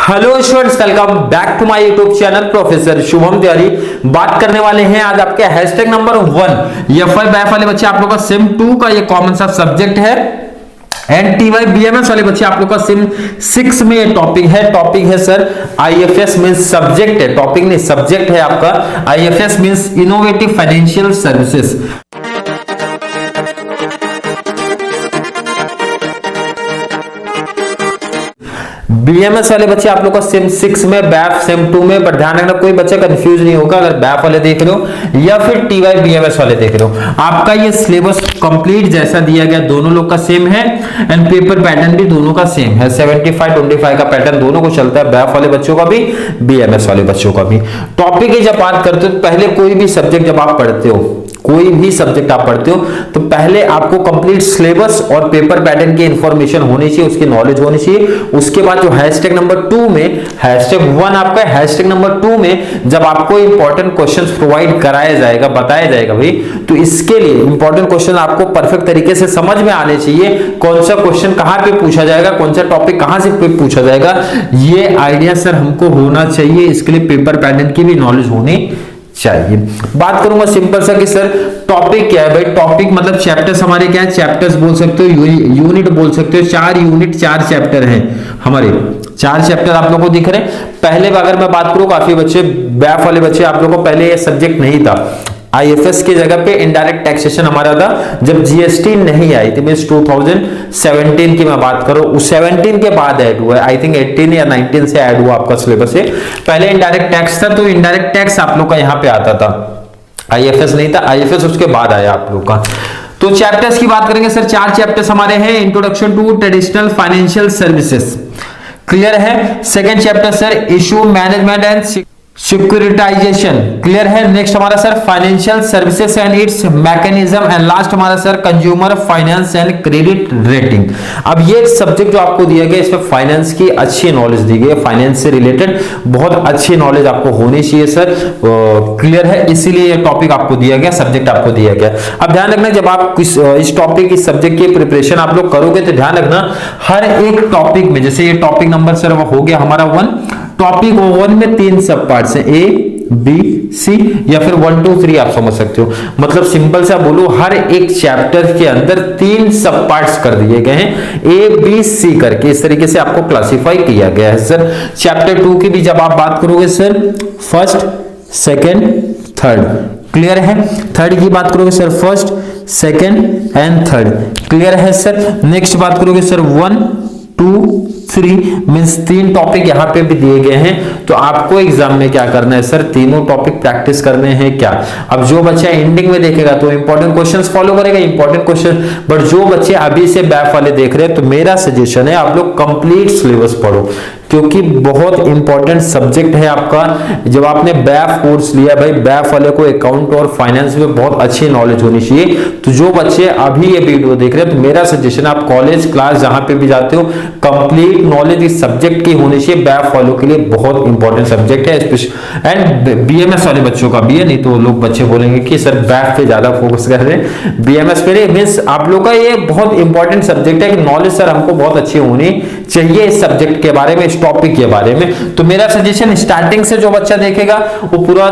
Hello students, welcome back to my YouTube channel professor Shubham Tiwari. बात करने वाले हैं आज आपके हैशटैग नंबर 1 एफआई बैफ वाले बच्चे आप लोग का सिम 2 का ये कॉमन सा सब्जेक्ट है। एंड टीवाई बीएमएस वाले बच्चे आप लोग का सिम 6 में ये टॉपिक है सर आईएफएस मींस सब्जेक्ट है, टॉपिक नहीं सब्जेक्ट है आपका। IFS means innovative financial services. BMS वाले बच्चे आप लोग का सिम 6 में, बैफ सिम 2 में, पर ध्यान रखना कोई बच्चा कंफ्यूज नहीं होगा अगर बैफ वाले देख रहे हो या फिर टीवाई बीएमएस वाले देख रहे हो। आपका ये सिलेबस कंप्लीट जैसा दिया गया दोनों लोग का सेम है एंड पेपर पैटर्न भी दोनों का सेम है। 75-25 का पैटर्न दोनों को चलता है, बैफ वाले बच्चों का भी बीएमएस वाले बच्चों का भी। टॉपिक की जब बात करते हो पहले कोई भी सब्जेक्ट जब आप पढ़ते हो, कोई भी सब्जेक्ट आप पढ़ते हो तो पहले आपको कंप्लीट सिलेबस और पेपर पैटर्न की इंफॉर्मेशन होनी चाहिए, उसकी नॉलेज होनी चाहिए। उसके बाद जो हैशटैग नंबर 2 में, हैशटैग 1 आपका, हैशटैग नंबर 2 में जब आपको इंपॉर्टेंट क्वेश्चंस प्रोवाइड कराया जाएगा, बताया जाएगा भाई, तो इसके लिए इंपॉर्टेंट क्वेश्चन आपको परफेक्ट तरीके से समझ में आने चाहिए। कौन सा क्वेश्चन कहां पे पूछा जाएगा, कौन सा टॉपिक कहां से पूछा जाएगा, ये आइडिया सर हमको होना चाहिए। इसके लिए पेपर पैटर्न की भी नॉलेज होनी चाहिए। बात करूंगा सिंपल सा कि सर टॉपिक क्या है भाई। टॉपिक मतलब चैप्टर्स हमारे क्या है, चैप्टर्स बोल सकते हो, यूनिट बोल सकते हो। 4 यूनिट 4 चैप्टर हैं हमारे, 4 चैप्टर आप लोगों को दिख रहे हैं। पहले अगर मैं बात करूं काफी बच्चे बैफ वाले बच्चे आप लोगों को पहले ये सब्जेक्ट नहीं था। आईएफएस की जगह पे इनडायरेक्ट टैक्सेशन हमारा था जब जीएसटी नहीं आई थी, मींस 2017 की मैं बात करूं, उस 17 के बाद ऐड हुआ है। आई थिंक 18 या 19 से ऐड हुआ आपका सिलेबस से। पहले इनडायरेक्ट टैक्स था तो इनडायरेक्ट टैक्स आप लोग का यहां पे आता था, आईएफएस नहीं था, आईएफएस उसके बाद आया आप लोग का। तो चैप्टर्स की बात करेंगे सर, 4 चैप्टर्स हमारे हैं। Introduction to traditional financial services clear है। Second chapter sir issue management and securitization clear है। नेक्स्ट हमारा sir financial services and its mechanism and last हमारा sir consumer finance and credit rating. अब ये subject जो आपको दिया गया इसमें फाइनेंस की अच्छी नॉलेज दी गई है, फाइनेंस से रिलेटेड बहुत अच्छी नॉलेज आपको होनी चाहिए सर, क्लियर है। इसीलिए ये टॉपिक आपको दिया गया, सब्जेक्ट आपको दिया गया। अब ध्यान रखना जब आप इस टॉपिक इस सब्जेक्ट की प्रिपरेशन आप लोग करोगे तो ध्यान रखना हर एक टॉपिक में, जैसे ये टॉपिक नंबर सर हो गया हमारा 1, टॉपिक 1 में 3 सब पार्ट्स हैं, ए बी सी या फिर 1 2 3 आप समझ सकते हो। मतलब सिंपल सा बोलो हर एक चैप्टर के अंदर 3 सब पार्ट्स कर दिए गए हैं, ए बी सी करके, इस तरीके से आपको क्लासिफाई किया गया है सर। चैप्टर 2 की भी जब आप बात करोगे sir first second third clear है। थर्ड की बात करोगे sir first second and third clear है सर। नेक्स्ट बात करोगे सर 1 2 3 मींस 3 टॉपिक यहां पे भी दिए गए हैं। तो आपको एग्जाम में क्या करना है सर, तीनों टॉपिक प्रैक्टिस करने हैं क्या। अब जो बच्चा एंडिंग में देखेगा तो इंपॉर्टेंट क्वेश्चंस फॉलो करेगा, इंपॉर्टेंट क्वेश्चन। बट जो बच्चे अभी से बैफ वाले देख रहे हैं तो मेरा सजेशन है आप लोग कंप्लीट सिलेबस पढ़ो, क्योंकि बहुत इंपॉर्टेंट सब्जेक्ट है आपका। जब आपने बैफ कोर्स लिया भाई, बैफ वाले को अकाउंट और फाइनेंस में बहुत अच्छी नॉलेज होनी चाहिए। तो जो बच्चे अभी ये वीडियो देख रहे हैं तो मेरा सजेशन आप कॉलेज क्लास जहां पे भी जाते हो कंप्लीट नॉलेज इस सब्जेक्ट की होनी चाहिए। बैफ वालों के लिए बहुत इंपॉर्टेंट सब्जेक्ट है, एंड बीएमएस वाले बच्चों का भी है। नहीं तो लोग बच्चे बोलेंगे कि सर बैफ पे ज्यादा फोकस कर रहे हैं, बीएमएस पे मींस आप लोग का ये बहुत इंपॉर्टेंट सब्जेक्ट है कि नॉलेज सर हमको बहुत अच्छी होनी चाहिए इस सब्जेक्ट के बारे में, टॉपिक के बारे में। तो मेरा सजेशन स्टार्टिंग से जो बच्चा देखेगा वो पूरा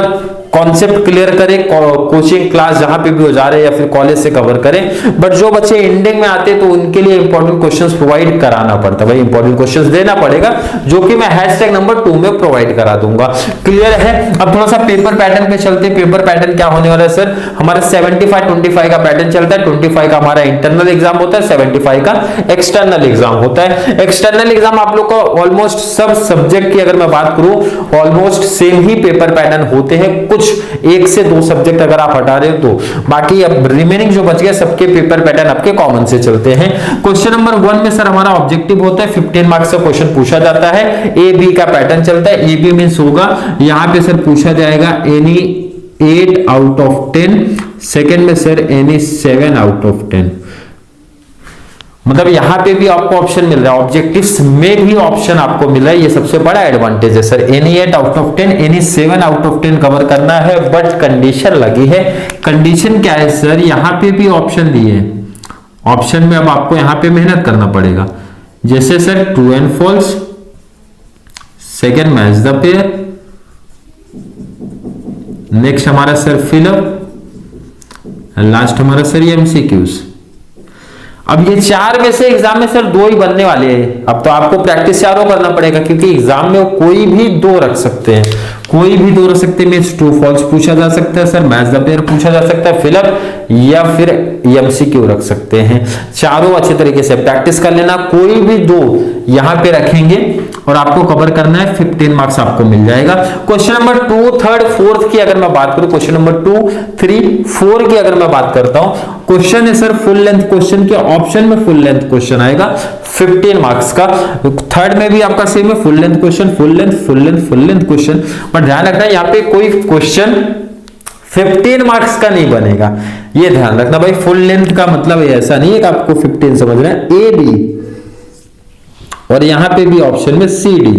कॉन्सेप्ट क्लियर करे, कोचिंग क्लास जहां पे भी हो जा रहे हैं या फिर कॉलेज से कवर करें। बट जो बच्चे एंडिंग में आते हैं तो उनके लिए इंपॉर्टेंट क्वेश्चंस प्रोवाइड कराना पड़ता है भाई, इंपॉर्टेंट क्वेश्चंस देना पड़ेगा, जो कि मैं हैशटैग नंबर 2 में प्रोवाइड करा दूंगा क्लियर है। अब थोड़ा सा पेपर पैटर्न पे चलते हैं। पेपर पैटर्न क्या होने वाला है सर, हमारा 75-25 का पैटर्न चलता है। 25 का हमारा इंटरनल एग्जाम होता है, 75 का एक्सटर्नल एग्जाम होता है। एक्सटर्नल एग्जाम आप लोग को ऑलमोस्ट सब सब्जेक्ट की अगर मैं बात करूं ऑलमोस्ट सेम ही पेपर पैटर्न होते हैं, कुछ 1 से 2 सब्जेक्ट अगर आप हटा रहे हो तो बाकी अब रिमेनिंग जो बच गए सबके पेपर पैटर्न आपके कॉमन से चलते हैं। क्वेश्चन नंबर 1 में सर हमारा ऑब्जेक्टिव होता है, 15 मार्क्स का क्वेश्चन पूछा जाता है। ए बी का पैटर्न चलता है, ए बी मींस होगा यहां पे सर पूछा जाएगा एनी 8 आउट ऑफ 10, सेकंड में सर एनी 7 आउट ऑफ 10। मतलब यहां पे भी आपको ऑप्शन मिल रहा है, ऑब्जेक्टिव्स में भी ऑप्शन आपको मिल रहा है, ये सबसे बड़ा एडवांटेज है sir. Any 8 out of 10 any 7 out of 10 cover करना है, बट कंडीशन लगी है। कंडीशन क्या है सर, यहां पे भी ऑप्शन दिए, ऑप्शन में अब आपको यहां पे मेहनत करना पड़ेगा। जैसे sir true and false, second match the pair, next हमारा सर फिलअप, लास्ट हमारा सर ये एमसीक्यूज। अब ये चार में से एग्जाम में सर दो ही बनने वाले हैं। अब तो आपको प्रैक्टिस चारों करना पड़ेगा, क्योंकि एग्जाम में कोई भी दो रख सकते हैं, कोई भी दो रख सकते हैं। मींस ट्रू फॉल्स पूछा जा सकता है सर, मैच द पेयर पूछा जा सकता है, फिलअप या फिर एमसीक्यू रख सकते हैं। चारों अच्छे तरीके से प्रैक्टिस कर लेना। कोई भी दो यहां पे रखेंगे और आपको कवर करना है, 15 मार्क्स आपको मिल जाएगा। क्वेश्चन नंबर 2, 3, 4 की अगर मैं बात करूं, क्वेश्चन नंबर 2, 3, 4 की अगर मैं बात करता हूं, क्वेश्चन है सर फुल लेंथ क्वेश्चन के ऑप्शन में फुल लेंथ क्वेश्चन आएगा 15 मार्क्स का। थर्ड में भी आपका सेम है, full length question, full length, full length, full length question. पर ध्यान रखना यहाँ पे कोई क्वेश्चन 15 मार्क्स का नहीं बनेगा, ये ध्यान रखना भाई। फुल लेंथ का मतलब ऐसा नहीं है कि आपको 15 समझना है, ए बी और यहां पे भी ऑप्शन में सी डी।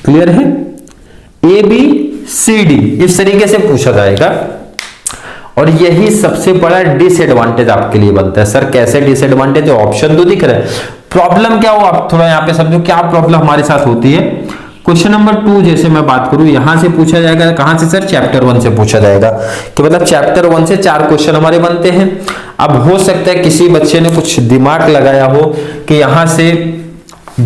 क्लियर है? ए बी सी डी इस तरीके से पूछा जाएगा। और यही सबसे बड़ा डिसएडवांटेज आपके लिए बनता है। सर कैसे डिसएडवांटेज? ऑप्शन तो दिख रहा है, प्रॉब्लम क्या हो आप थोड़ा यहाँ पे समझो, क्या प्रॉब्लम हमारे साथ होती है। क्वेश्चन नंबर 2 जैसे मैं बात करूं, यहां से पूछा जाएगा, कहां से सर? चैप्टर 1 से पूछा जाएगा, कि मतलब चैप्टर 1 से 4 क्वेश्चन हमारे बनते हैं। अब हो सकता है किसी बच्चे ने कुछ दिमाग लगाया हो कि यहां से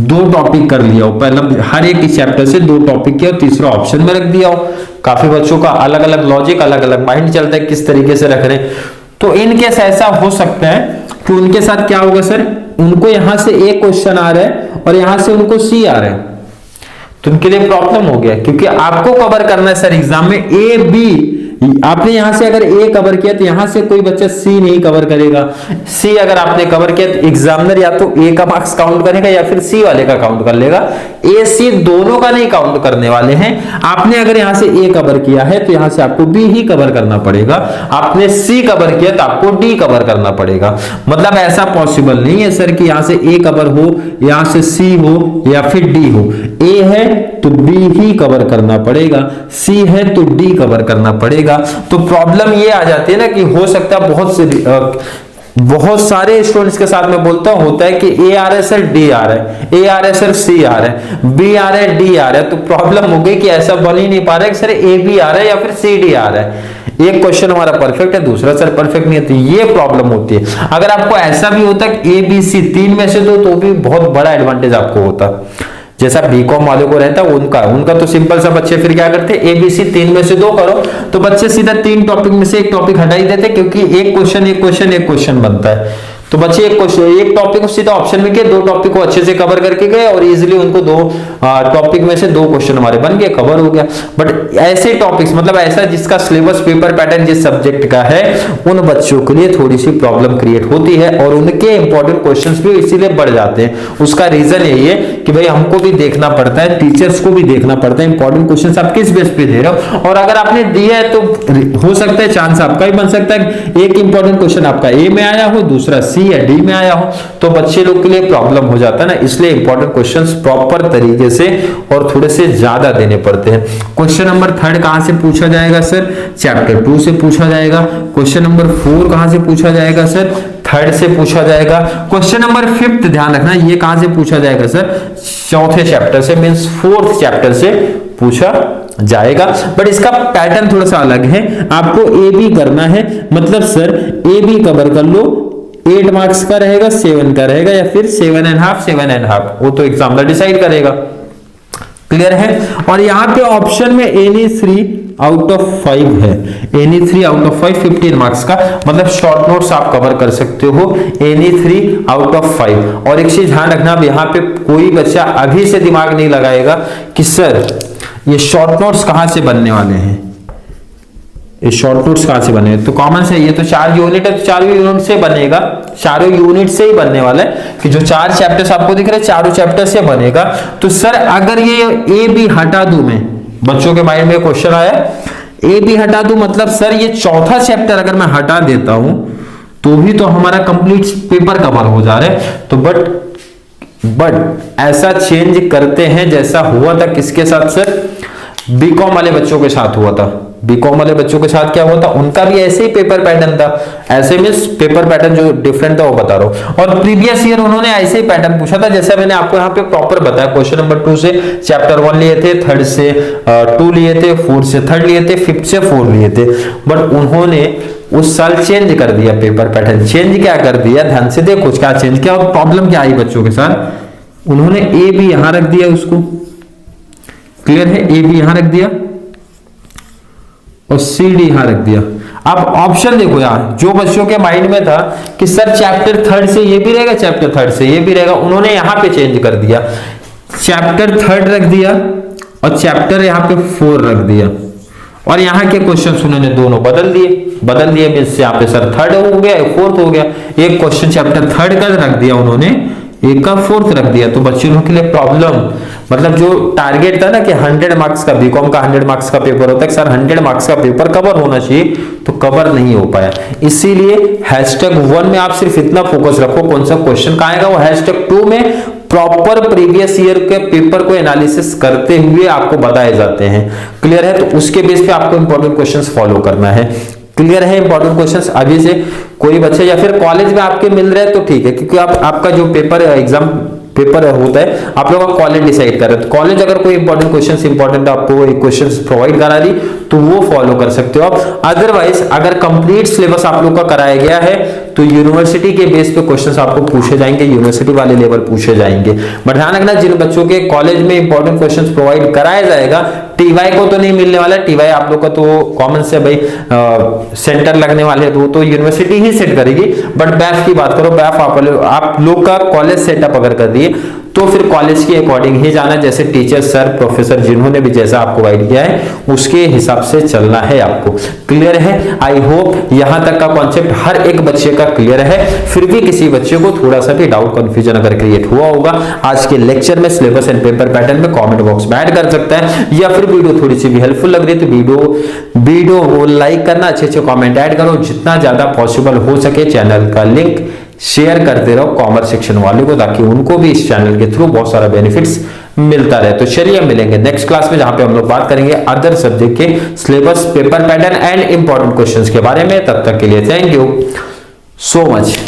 2 टॉपिक कर लिया हो, पहले हर एक चैप्टर से 2 टॉपिक किया और तीसरा ऑप्शन में रख दिया हो। काफी बच्चों का अलग अलग लॉजिक, अलग अलग माइंड चलता है किस तरीके से रख रहे हैं। तो इनके ऐसा हो सकता है कि उनके साथ क्या होगा सर, उनको यहां से एक क्वेश्चन आ रहा है और यहां से उनको सी आ रहा है, तो उनके लिए प्रॉब्लम हो गया। क्योंकि आपको कवर करना है सर एग्जाम में ए बी। आपने यहां से अगर ए कवर किया तो यहां से कोई बच्चा सी नहीं कवर करेगा। सी अगर आपने कवर किया तो एग्जामिनर या तो ए का मार्क्स काउंट करेगा या फिर सी वाले का काउंट कर लेगा। ए सी दोनों का नहीं काउंट करने वाले हैं। आपने अगर यहां से ए कवर किया है तो यहां से आपको बी ही कवर करना पड़ेगा, आपने सी कवर किया तो आपको डी कवर करना पड़ेगा। मतलब ऐसा पॉसिबल नहीं है सर कि यहां से ए कवर हो, यहां से सी हो या फिर डी हो। ए है तो बी ही कवर करना पड़ेगा, सी है तो डी कवर करना पड़ेगा। तो प्रॉब्लम ये आ जाती है ना कि हो सकता है बहुत सारे स्टूडेंट्स के साथ में बोलता हूं होता है कि ए आ रहा है सर, डी आ रहा है, ए आ रहा है सर, सी आ रहा है, बी आ रहा है, डी आ रहा है। तो प्रॉब्लम हो गई कि ऐसा बन ही नहीं पा रहा है कि सर ए बी आ रहा है या फिर सी डी आ रहा है। एक क्वेश्चन हमारा परफेक्ट है, दूसरा सर परफेक्ट नहीं है, तो ये प्रॉब्लम होती है। अगर आपको ऐसा भी होता है कि ए बी सी 3 में से 2, तो भी बहुत बड़ा एडवांटेज आपको होता। जैसा बीकॉम वालों को रहता है उनका तो सिंपल सा, बच्चे फिर क्या करते, ए बी सी 3 में से 2 करो, तो बच्चे सीधा 3 टॉपिक में से एक टॉपिक हटा ही देते, क्योंकि एक क्वेश्चन बनता है। तो बच्चे एक टॉपिक को सीधा ऑप्शन में किए, 2 टॉपिक को अच्छे से कवर करके गए और इजीली उनको 2 टॉपिक में से 2 क्वेश्चन हमारे बन गए, कवर हो गया। बट ऐसे टॉपिक्स मतलब ऐसा जिसका सिलेबस पेपर पैटर्न जिस सब्जेक्ट का है, उन बच्चों के लिए थोड़ी सी प्रॉब्लम क्रिएट होती है और उनके इंपॉर्टेंट क्वेश्चंस भी इसीलिए बढ़ जाते हैं। उसका रीजन यही है कि भाई हमको भी देखना पड़ता है, टीचर्स को भी देखना पड़ता है, इंपॉर्टेंट क्वेश्चन आप किस बेस पे दे रहे हो। और अगर आपने दिया है तो हो सकता है चांस आपका भी बन सकता है एक इंपॉर्टेंट क्वेश्चन आपका ए में आया हो, दूसरा सी या डी में आया हो, तो बच्चे लोग के लिए प्रॉब्लम हो जाता है ना। इसलिए इंपॉर्टेंट क्वेश्चंस प्रॉपर तरीके से और थोड़े से ज्यादा देने पड़ते हैं। क्वेश्चन नंबर 3 कहां से पूछा जाएगा सर? चैप्टर 2 से पूछा जाएगा। क्वेश्चन नंबर 4 कहां से पूछा जाएगा सर? 3rd से पूछा जाएगा। क्वेश्चन नंबर 5 ध्यान रखना, ये कहां से पूछा जाएगा सर? 4th चैप्टर से, मींस 4th चैप्टर से पूछा जाएगा। बट इसका पैटर्न थोड़ा सा अलग है। आपको ए बी करना है, मतलब सर ए बी कवर कर लो, 8 मार्क्स का रहेगा, 7 का रहेगा या फिर 7.5, वो तो एग्जामिनर डिसाइड करेगा। क्लियर है? और यहाँ पे ऑप्शन में एनी 3 आउट ऑफ 5 है, एनी 3 आउट ऑफ 5 15 मार्क्स का, मतलब शॉर्ट नोट्स आप कवर कर सकते हो एनी 3 आउट ऑफ 5। और एक चीज ध्यान रखना, अब यहाँ पे कोई बच्चा अभी से दिमाग नहीं लगाएगा कि सर ये शॉर्ट नोट्स कहां से बनने वाले हैं, ये शॉर्ट नोट्स कहां से बने। तो कॉमन से ये तो 4 यूनिट है, तो 4 यूनिट से बनेगा, चारों यूनिट से ही बनने वाला है कि जो 4 चैप्टर्स आपको दिख रहे हैं चारों चैप्टर से बनेगा। तो सर अगर ये ए बी हटा दूं, मैं बच्चों के माइंड में क्वेश्चन आया ए बी हटा दूं, मतलब सर ये 4था चैप्टर अगर मैं हटा देता हूं तो भी तो हमारा कंप्लीट पेपर कवर हो जा रहा है। तो बट ऐसा चेंज करते हैं जैसा हुआ था किसके साथ सर? बीकॉम वाले बच्चों के साथ हुआ था। बीकॉम वाले बच्चों के साथ क्या हुआ था, उनका भी ऐसे ही पेपर पैटर्न था। ऐसे मींस पेपर पैटर्न जो डिफरेंट था वो बता रहा हूं। और प्रीवियस ईयर उन्होंने ऐसे ही पैटर्न पूछा था, जैसे मैंने आपको यहाँ पे प्रॉपर बताया। क्वेश्चन नंबर 2 से चैप्टर 1 लिए थे, 3rd से 2 लिए थे, 4th से 3rd लिए थे, 5th से 4 लिए थे। बट उन्होंने उस साल चेंज कर दिया पेपर पैटर्न। चेंज क्या कर दिया, ध्यान से देखो क्या चेंज किया और प्रॉब्लम क्या आई बच्चों के साथ। उन्होंने ए बी यहां रख दिया, उसको क्लियर है, ए बी यहां रख दिया और सी डी यहां रख दिया। अब ऑप्शन देखो यार, जो बच्चों के माइंड में था कि सर चैप्टर 3rd से ये भी रहेगा, चैप्टर 3rd से ये भी रहेगा, उन्होंने यहां पे चेंज कर दिया, चैप्टर 3rd रख दिया और चैप्टर यहां पे 4 रख दिया। और यहाँ के क्वेश्चंस उन्होंने दोनों बदल दिए मींस यहाँ पे सर 3rd हो गया, 4th हो गया। एक क्वेश्चन चैप्टर 3rd का रख दिया उन्होंने, एक का 4th रख दिया। तो बच्चों के लिए प्रॉब्लम, मतलब जो टारगेट था ना कि 100 मार्क्स का, बीकॉम का 100 मार्क्स का पेपर होता है, सर 100 मार्क्स का पेपर कवर होना चाहिए, तो कवर नहीं हो पाया। इसीलिए #1 में आप सिर्फ इतना फोकस रखो कौन सा क्वेश्चन का आएगा, वो #2 में प्रॉपर प्रीवियस ईयर के पेपर को एनालिसिस करते हुए आपको बताए जाते हैं। क्लियर है, तो उसके बेस पे आपको इंपॉर्टेंट क्वेश्चंस फॉलो करना है। क्लियर है, इंपॉर्टेंट क्वेश्चंस अभी से कोई बच्चे या फिर कॉलेज में आपके मिल रहे हैं तो ठीक है, क्योंकि आपका जो पेपर एग्जाम पेपर होता है आप लोग का कॉलेज डिसाइड कर रहे हैं। कॉलेज अगर कोई इंपॉर्टेंट क्वेश्चंस इंपॉर्टेंट आपको क्वेश्चंस प्रोवाइड करा दी तो वो फॉलो कर सकते हो आप। अदरवाइज अगर कंप्लीट सिलेबस आप लोग का कराया गया है तो यूनिवर्सिटी के बेस पे क्वेश्चंस आपको पूछे जाएंगे, यूनिवर्सिटी वाले लेवल पूछे जाएंगे। बट ध्यान रखना, जिन बच्चों के कॉलेज में इंपॉर्टेंट क्वेश्चंस प्रोवाइड कराया जाएगा, टीवाई को तो नहीं मिलने वाला। टीवाई आप लोग का तो कॉमन से भाई सेंटर लगने वाले तो वो तो यूनिवर्सिटी ही सेट करेगी। बट बैफ की बात करो, बैफ आप लोग का कॉलेज सेटअप अगर कर दिए तो फिर कॉलेज के अकॉर्डिंग ही जाना, जैसे टीचर सर प्रोफेसर जिन्होंने भी जैसा आपको गाइड किया है उसके हिसाब से चलना है आपको। क्लियर है, आई होप यहां तक का कॉन्सेप्ट हर एक बच्चे का क्लियर है। फिर भी किसी बच्चे को थोड़ा सा भी डाउट कंफ्यूजन अगर क्रिएट हुआ होगा आज के लेक्चर में सिलेबस एंड पेपर पैटर्न में, कमेंट बॉक्स में ऐड कर सकता है। या फिर वीडियो थोड़ी सी भी हेल्पफुल लग रही है तो वीडियो को लाइक करना, अच्छे कमेंट ऐड करो, जितना ज्यादा पॉसिबल हो सके चैनल का लिंक शेयर करते रहो कॉमर्स सेक्शन वाले को, ताकि उनको भी इस चैनल के थ्रू बहुत सारा बेनिफिट्स मिलता रहे। तो चलिए मिलेंगे नेक्स्ट क्लास में, जहां पे हम लोग बात करेंगे अदर सब्जेक्ट के syllabus, paper pattern and important questions के बारे में। तब तक के लिए थैंक यू सो मच।